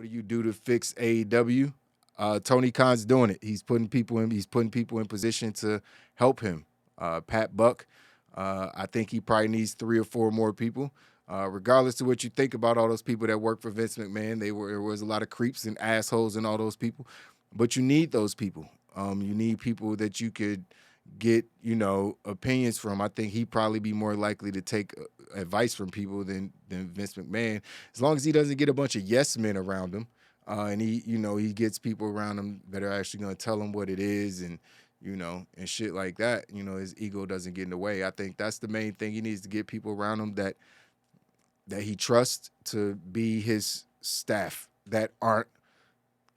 do you do to fix AEW? Tony Khan's doing it. He's putting people in. He's putting people in position to help him. Pat Buck, I think he probably needs 3 or 4 more people. Regardless of what you think about all those people that work for Vince McMahon, there was a lot of creeps and assholes and all those people, but you need those people. You need people that you could get, opinions from. I think he'd probably be more likely to take advice from people than Vince McMahon, as long as he doesn't get a bunch of yes men around him, and he gets people around him that are actually going to tell him what it is and shit like that. His ego doesn't get in the way. I think that's the main thing. He needs to get people around him that he trusts to be his staff that aren't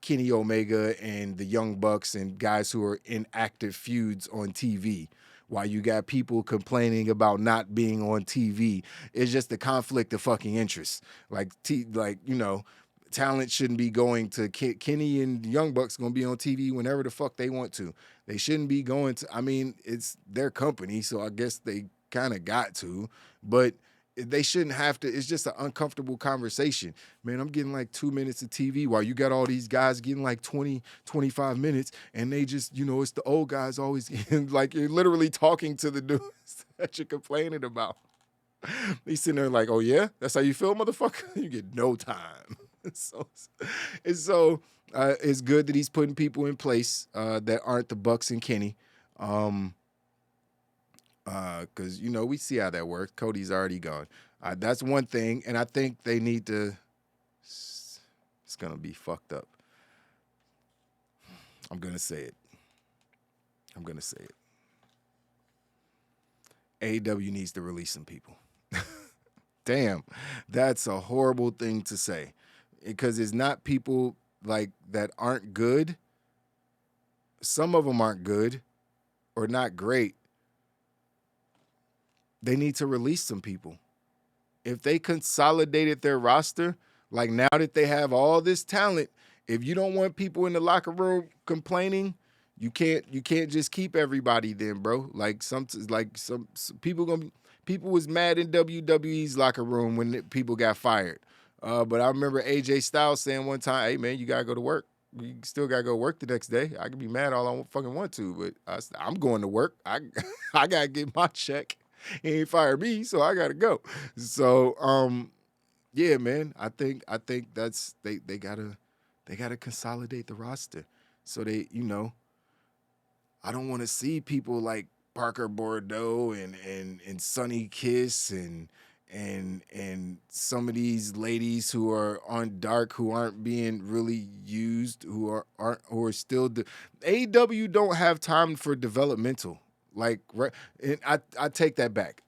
Kenny Omega and the Young Bucks and guys who are in active feuds on TV. While you got people complaining about not being on TV, it's just a conflict of fucking interest. Talent shouldn't be going to Kenny and the Young Bucks going to be on TV whenever the fuck they want to. They shouldn't be going to. I mean, it's their company, so I guess they kind of got to, but they shouldn't have to. It's just an uncomfortable conversation. Man, I'm getting like 2 minutes of TV while you got all these guys getting like 20, 25 minutes, and they just, it's the old guys always getting, like, you're literally talking to the dudes that you're complaining about. He's sitting there like, oh yeah? That's how you feel, motherfucker? You get no time. So it's good that he's putting people in place that aren't the Bucks and Kenny. Because, we see how that works. Cody's already gone. That's one thing, and I think they need to – it's going to be fucked up. I'm going to say it. AEW needs to release some people. Damn, that's a horrible thing to say, because it's not people like that aren't good. Some of them aren't good or not great. They need to release some people. If they consolidated their roster, like now that they have all this talent, if you don't want people in the locker room complaining, you can't just keep everybody then, bro. Some people was mad in WWE's locker room when people got fired. But I remember AJ Styles saying one time, hey man, you gotta go to work. You still gotta go to work the next day. I can be mad all I fucking want to, but I'm going to work. I gotta get my check. He ain't fired me, so I gotta go. So, yeah, man, I think that's they gotta consolidate the roster. So they, I don't want to see people like Parker Bordeaux and Sonny Kiss and some of these ladies who are on Dark who aren't being really used, who are still AEW don't have time for developmental. And I take that back.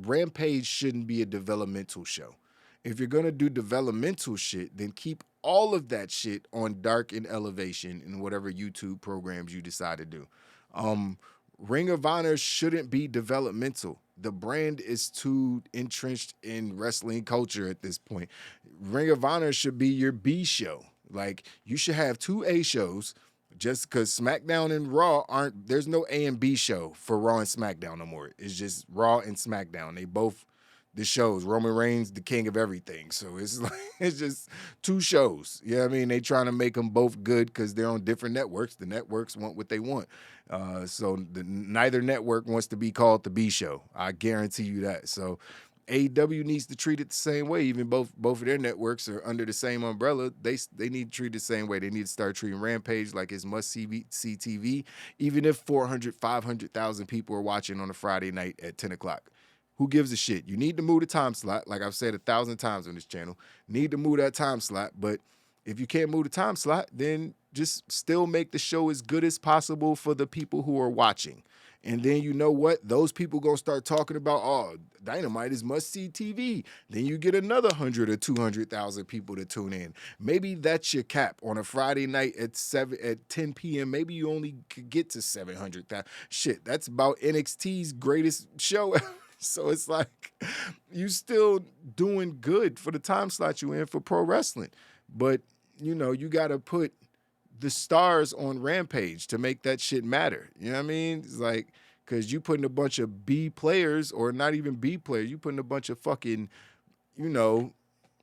Rampage shouldn't be a developmental show. If you're gonna do developmental shit, then keep all of that shit on Dark and Elevation and whatever YouTube programs you decide to do. Ring of Honor shouldn't be developmental. The brand is too entrenched in wrestling culture at this point. Ring of Honor should be your B show. Like, you should have 2 A shows, just because SmackDown and Raw there's no A and B show for Raw and SmackDown no more. It's just Raw and SmackDown. They both the shows. Roman Reigns, the king of everything. So it's just 2 shows. You know what I mean? They trying to make them both good because they're on different networks. The networks want what they want. So neither network wants to be called the B show. I guarantee you that. So AEW needs to treat it the same way. Even both of their networks are under the same umbrella. They need to treat it the same way. They need to start treating Rampage like it's must-see TV, even if 400, 500,000 people are watching on a Friday night at 10 o'clock. Who gives a shit? You need to move the time slot, like I've said 1,000 times on this channel. Need to move that time slot, but if you can't move the time slot, then just still make the show as good as possible for the people who are watching. And then you know what? Those people going to start talking about, oh, Dynamite is must-see TV. Then you get another 100 or 200,000 people to tune in. Maybe that's your cap on a Friday night at 10 p.m. Maybe you only could get to 700,000. Shit, that's about NXT's greatest show ever. So it's like you still doing good for the time slot you in for pro wrestling. But, you got to put the stars on Rampage to make that shit matter. You know what I mean? It's like, because you putting a bunch of B players, or not even B players, you putting a bunch of fucking,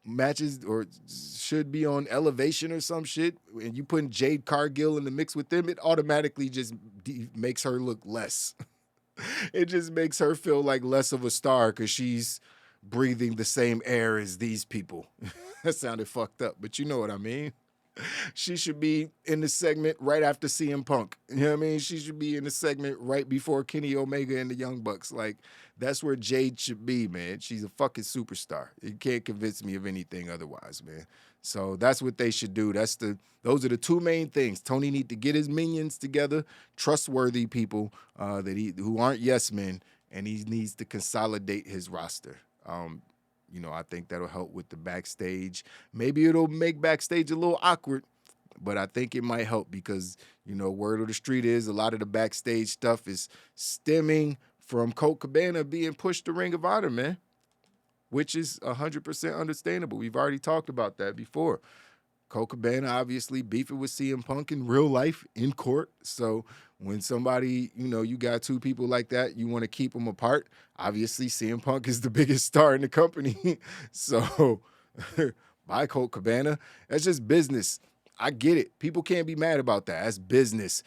matches or should be on Elevation or some shit, and you putting Jade Cargill in the mix with them, it automatically just makes her look less. It just makes her feel like less of a star because she's breathing the same air as these people. That sounded fucked up, but you know what I mean. She should be in the segment right after CM Punk. You know what I mean? She should be in the segment right before Kenny Omega and the Young Bucks. Like, that's where Jade should be, man. She's a fucking superstar. You can't convince me of anything otherwise, man. So that's what they should do. Those are the two main things. Tony need to get his minions together, trustworthy people who aren't yes men, and he needs to consolidate his roster. I think that'll help with the backstage. Maybe it'll make backstage a little awkward, but I think it might help because, word of the street is a lot of the backstage stuff is stemming from Colt Cabana being pushed to Ring of Honor, man, which is 100% understandable. We've already talked about that before. Colt Cabana obviously beefing with CM Punk in real life in court. So when somebody, you got two people like that, you want to keep them apart. Obviously, CM Punk is the biggest star in the company. So by Colt Cabana, that's just business. I get it. People can't be mad about that. That's business.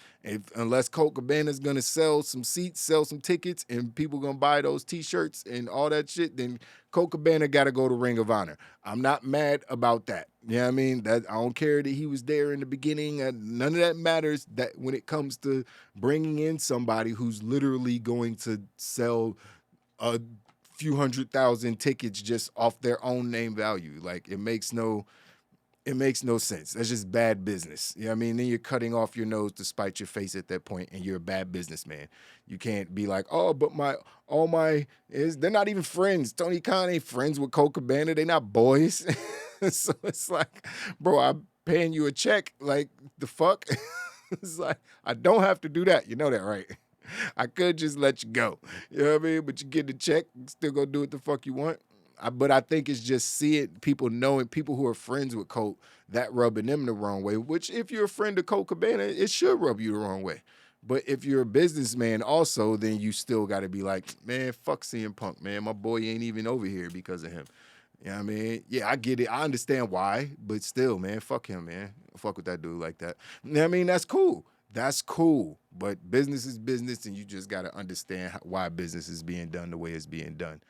Unless Colt Cabana's going to sell some seats, sell some tickets, and people going to buy those T-shirts and all that shit, then Colt Cabana got to go to Ring of Honor. I'm not mad about that. You know what I mean? I don't care that he was there in the beginning. None of that matters that when it comes to bringing in somebody who's literally going to sell a few 100,000 tickets just off their own name value. Like, it makes no sense. That's just bad business. You know what I mean? Then you're cutting off your nose to spite your face at that point, and you're a bad businessman. You can't be like, oh, but they're not even friends. Tony Khan ain't friends with Colt Cabana. They're not boys. So it's like, bro, I'm paying you a check. Like, the fuck? It's like, I don't have to do that. You know that, right? I could just let you go. You know what I mean? But you get the check, still go do what the fuck you want. But I think it's just people knowing, people who are friends with Colt, that rubbing them the wrong way, which if you're a friend of Colt Cabana, it should rub you the wrong way. But if you're a businessman also, then you still got to be like, man, fuck CM Punk, man. My boy ain't even over here because of him. You know what I mean? Yeah, I get it. I understand why, but still, man, fuck him, man. Fuck with that dude like that. You know what I mean? That's cool. That's cool. But business is business, and you just got to understand why business is being done the way it's being done.